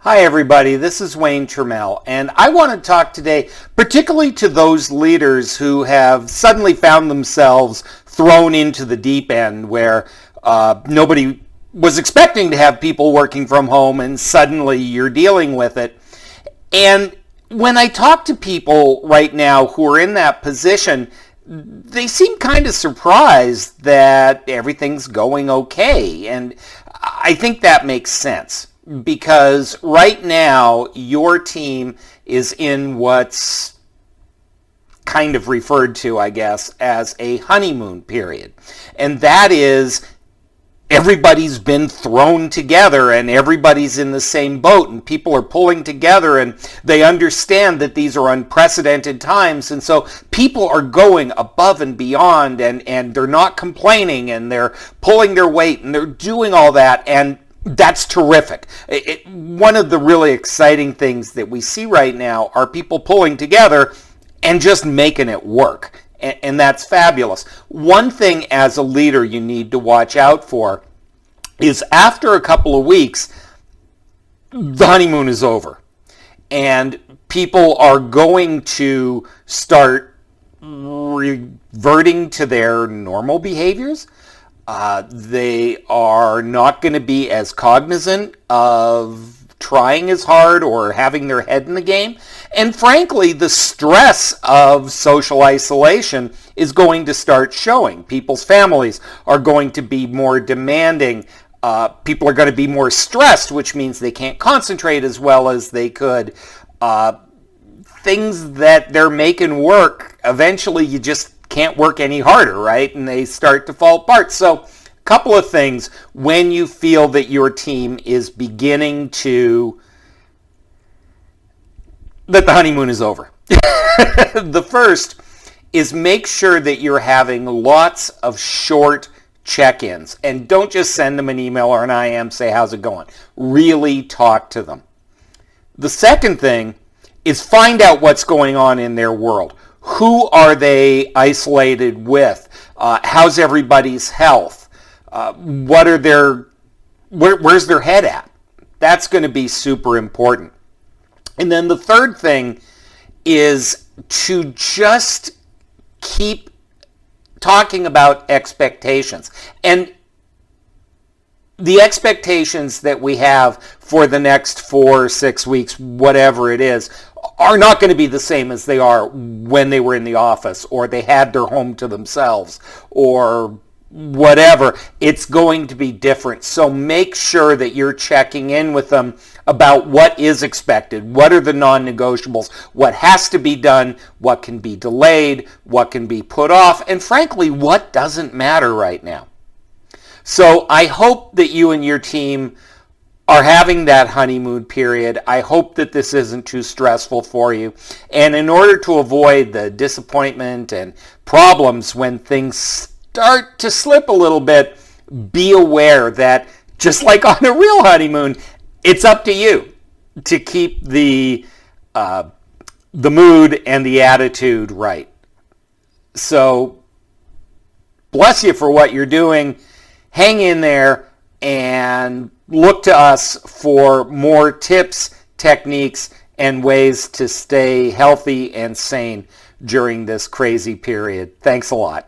Hi everybody, this is Wayne Trammell, and I want to talk today particularly to those leaders who have suddenly found themselves thrown into the deep end where nobody was expecting to have people working from home and suddenly you're dealing with it. And when I talk to people right now who are in that position, they seem kind of surprised that everything's going okay, and I think that makes sense. Because right now, your team is in what's kind of referred to, I guess, as a honeymoon period. And that is, everybody's been thrown together and everybody's in the same boat and people are pulling together and they understand that these are unprecedented times. And so people are going above and beyond and they're not complaining and they're pulling their weight and they're doing all that. And that's terrific. One of the really exciting things that we see right now are people pulling together and just making it work. And that's fabulous. One thing as a leader you need to watch out for is after a couple of weeks, the honeymoon is over. And people are going to start reverting to their normal behaviors. They are not going to be as cognizant of trying as hard or having their head in the game. And frankly, the stress of social isolation is going to start showing. People's families are going to be more demanding. People are going to be more stressed, which means they can't concentrate as well as they could. Things that they're making work, eventually you just can't work any harder, right? And they start to fall apart. So a couple of things when you feel that your team is beginning to, that the honeymoon is over. The first is make sure that you're having lots of short check-ins. And don't just send them an email or an IM, say, how's it going? Really talk to them. The second thing is find out what's going on in their world. Who are they isolated with? How's everybody's health? Where's their head at? That's going to be super important. And then the third thing is to just keep talking about expectations. And the expectations that we have for the next 4 or 6 weeks, whatever it is, are not going to be the same as they are when they were in the office or they had their home to themselves or whatever. It's going to be different. So make sure that you're checking in with them about what is expected, what are the non-negotiables, what has to be done, what can be delayed, what can be put off, and frankly, what doesn't matter right now. So I hope that you and your team are having that honeymoon period. I hope that this isn't too stressful for you. And in order to avoid the disappointment and problems when things start to slip a little bit, be aware that just like on a real honeymoon, it's up to you to keep the mood and the attitude right. So bless you for what you're doing. Hang in there and look to us for more tips, techniques, and ways to stay healthy and sane during this crazy period. Thanks a lot.